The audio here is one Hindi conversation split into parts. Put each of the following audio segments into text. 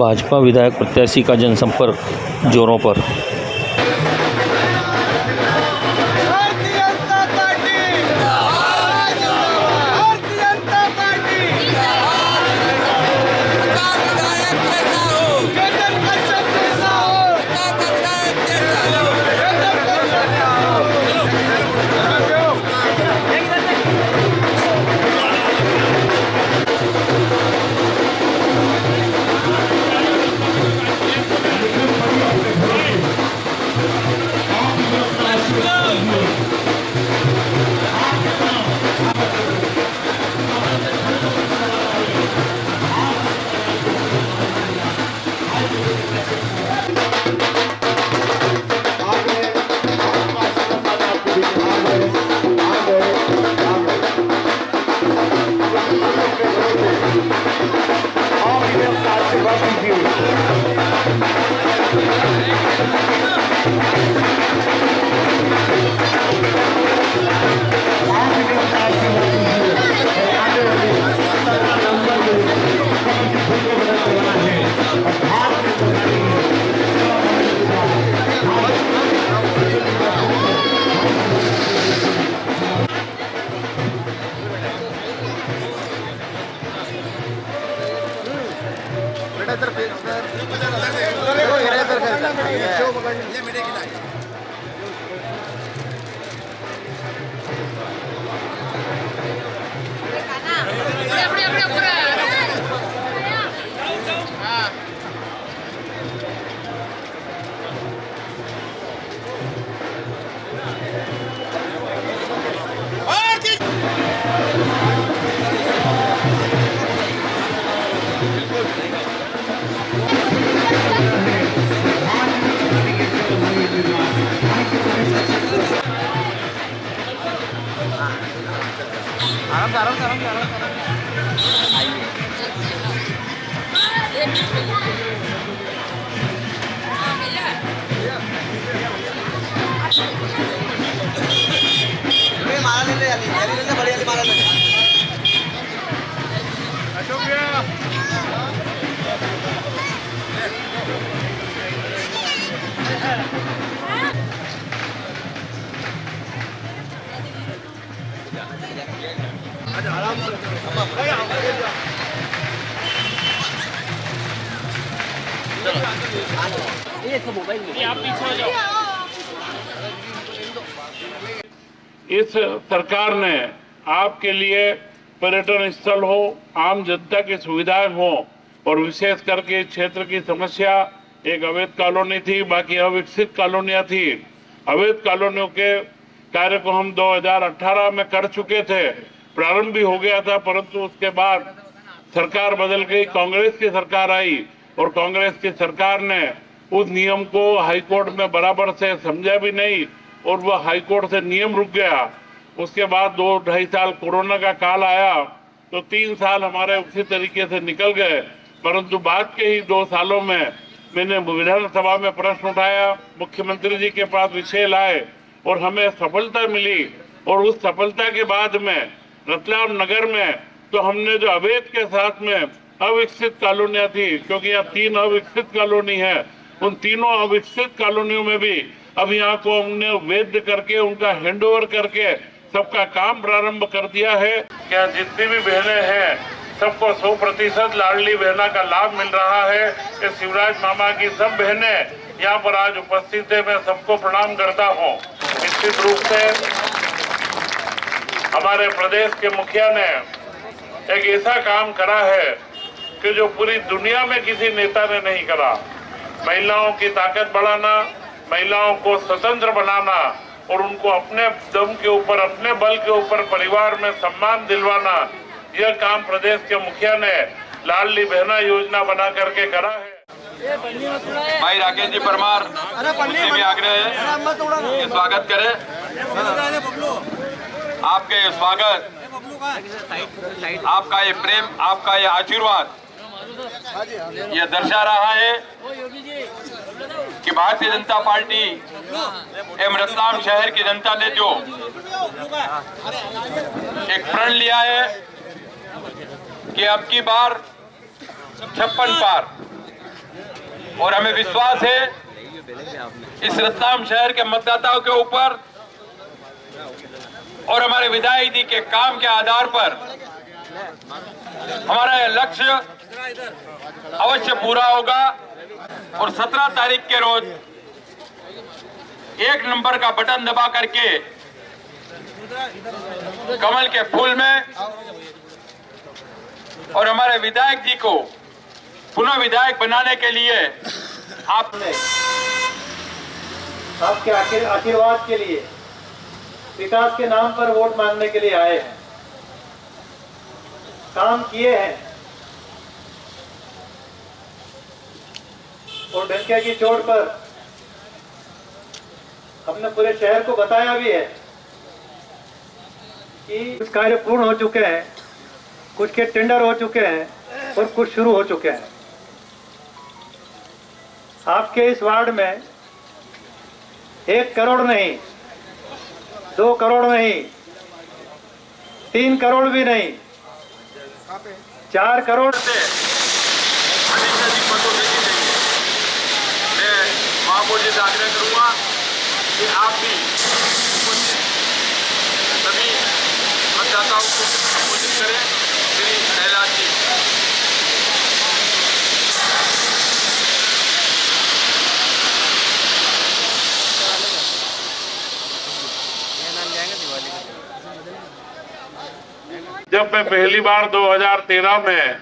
भाजपा विधायक प्रत्याशी का जनसंपर्क जोरों पर। इस सरकार ने आपके लिए पर्यटन स्थल हो, आम जनता की सुविधाएं हो और विशेष करके इस क्षेत्र की समस्या एक अवैध कॉलोनी थी, बाकी अविकसित कॉलोनियां थी। अवैध कॉलोनियों के कार्य को हम 2018 में कर चुके थे, प्रारंभ भी हो गया था, परंतु उसके बाद सरकार बदल गई, कांग्रेस की सरकार आई और कांग्रेस की सरकार ने उस नियम को हाईकोर्ट में बराबर से समझा भी नहीं और वह हाईकोर्ट से नियम रुक गया। उसके बाद 2-2.5 साल कोरोना का काल आया तो 3 साल हमारे उसी तरीके से निकल गए, परंतु बाद के ही 2 सालों में मैंने विधानसभा में प्रश्न उठाया, मुख्यमंत्री जी के पास विषय लाए और हमें सफलता मिली। और उस सफलता के बाद में रतलाम नगर में तो हमने जो अवैध के साथ में अविकसित कॉलोनियां थी, क्योंकि यहाँ 3 अविकसित कॉलोनी है, उन तीनों अविकसित कॉलोनियों में भी अब यहाँ को हमने वैध करके उनका हैंडओवर करके सबका काम प्रारंभ कर दिया है। क्या जितनी भी बहनें हैं सबको 100% लाडली बहना का लाभ मिल रहा है। ये शिवराज मामा की सब बहनें यहाँ पर आज उपस्थित है, मैं सबको प्रणाम करता हूँ। निश्चित रूप से हमारे प्रदेश के मुखिया ने एक ऐसा काम करा है कि जो पूरी दुनिया में किसी नेता ने नहीं करा। महिलाओं की ताकत बढ़ाना, महिलाओं को स्वतंत्र बनाना और उनको अपने दम के ऊपर, अपने बल के ऊपर परिवार में सम्मान दिलवाना, यह काम प्रदेश के मुखिया ने लाडली बहना योजना बना करके करा है। भाई राकेश जी परमार से भी आग्रह है कि स्वागत करें। आपके स्वागत, आपका ये प्रेम, आपका ये आशीर्वाद यह दर्शा रहा है कि भारतीय जनता पार्टी एवं रतलाम शहर की जनता ने जो एक प्रण लिया है कि अब की बार 56 पार और हमें विश्वास है इस रतलाम शहर के मतदाताओं के ऊपर और हमारे विधायक जी के काम के आधार पर हमारा यह लक्ष्य अवश्य पूरा होगा और 17 तारीख के रोज 1 नंबर का बटन दबा करके कमल के फूल में और हमारे विधायक जी को पुनः विधायक बनाने के लिए आपने आपके आशीर्वाद के लिए विकास के नाम पर वोट मांगने के लिए आए हैं, काम किए हैं और डंके की चोट पर हमने पूरे शहर को बताया भी है कि कुछ कार्य पूर्ण हो चुके हैं, कुछ के टेंडर हो चुके हैं और कुछ शुरू हो चुके हैं। आपके इस वार्ड में 1 करोड़ नहीं, 2 करोड़ नहीं, 3 करोड़ भी नहीं, 4 करोड़ से अधिक से अधिक मतों से जीतेंगे। मैं महापौर जी से आग्रह करूंगा कि आप भी सभी मतदाताओं को संबोधित करें। श्री शैलाज जी। जब मैं पहली बार 2013 में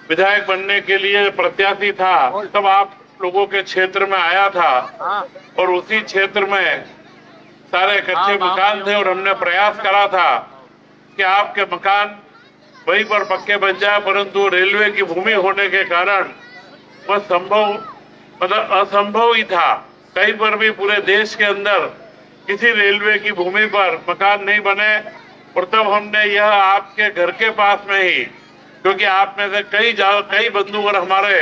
विधायक बनने के लिए प्रत्याशी था, तब आप लोगों के क्षेत्र में आया था और उसी क्षेत्र में सारे कच्चे मकान थे और हमने प्रयास करा था कि आपके मकान वहीं पर पक्के बन जाए, परंतु रेलवे की भूमि होने के कारण वह असंभव ही था। कहीं पर भी पूरे देश के अंदर किसी रेलवे की भूमि पर मकान नहीं बने और तब हमने यह आपके घर के पास में ही, क्योंकि आप में से कई बंधुवर हमारे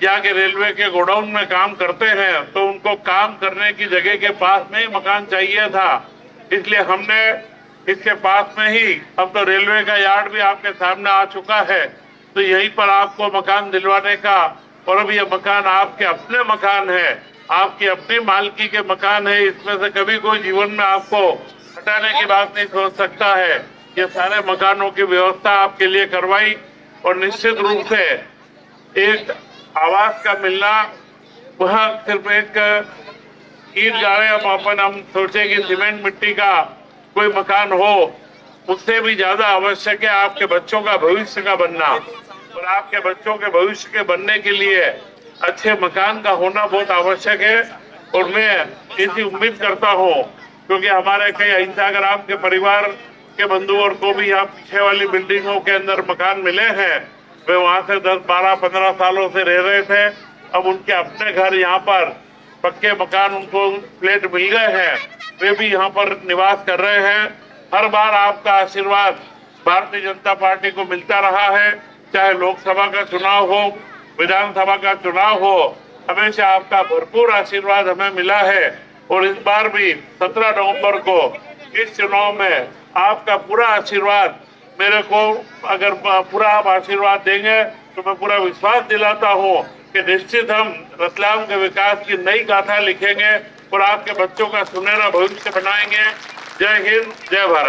यहाँ के रेलवे के गोडाउन में काम करते हैं, तो उनको काम करने की जगह के पास में ही मकान चाहिए था, इसलिए हमने इसके पास में ही, अब तो रेलवे का यार्ड भी आपके सामने आ चुका है, तो यहीं पर आपको मकान दिलवाने का, और अब यह मकान आपके अपने मकान है, आपकी अपनी मालकी के मकान है, इसमें से कभी कोई जीवन में आपको हटाने की बात नहीं सोच सकता है। ये सारे मकानों की व्यवस्था आपके लिए करवाई और निश्चित रूप से एक आवास का मिलना, वह सिर्फ एक ईंट गाड़े हम सोचे कि सीमेंट मिट्टी का कोई मकान हो, उससे भी ज्यादा आवश्यक है आपके बच्चों का भविष्य का बनना, और आपके बच्चों के भविष्य के बनने के लिए अच्छे मकान का होना बहुत आवश्यक है। और मैं ऐसी उम्मीद करता हूँ, क्योंकि हमारे कई अहिंसाग्राम के परिवार के बंधुओं को भी यहाँ पीछे वाली बिल्डिंगों के अंदर मकान मिले हैं, वे वहाँ से 10, 12, 15 सालों से रह रहे थे, अब उनके अपने घर यहाँ पर पक्के मकान, उनको फ्लैट मिल गए हैं, वे भी यहाँ पर निवास कर रहे हैं। हर बार आपका आशीर्वाद भारतीय जनता पार्टी को मिलता रहा है, चाहे लोकसभा का चुनाव हो, विधानसभा का चुनाव हो, हमेशा आपका भरपूर आशीर्वाद हमें मिला है। और इस बार भी 17 नवंबर को इस चुनाव में आपका पूरा आशीर्वाद मेरे को, अगर पूरा आप आशीर्वाद देंगे तो मैं पूरा विश्वास दिलाता हूँ कि निश्चित हम रतलाम के विकास की नई गाथा लिखेंगे और आपके बच्चों का सुनहरा भविष्य बनाएंगे। जय हिंद, जय भारत।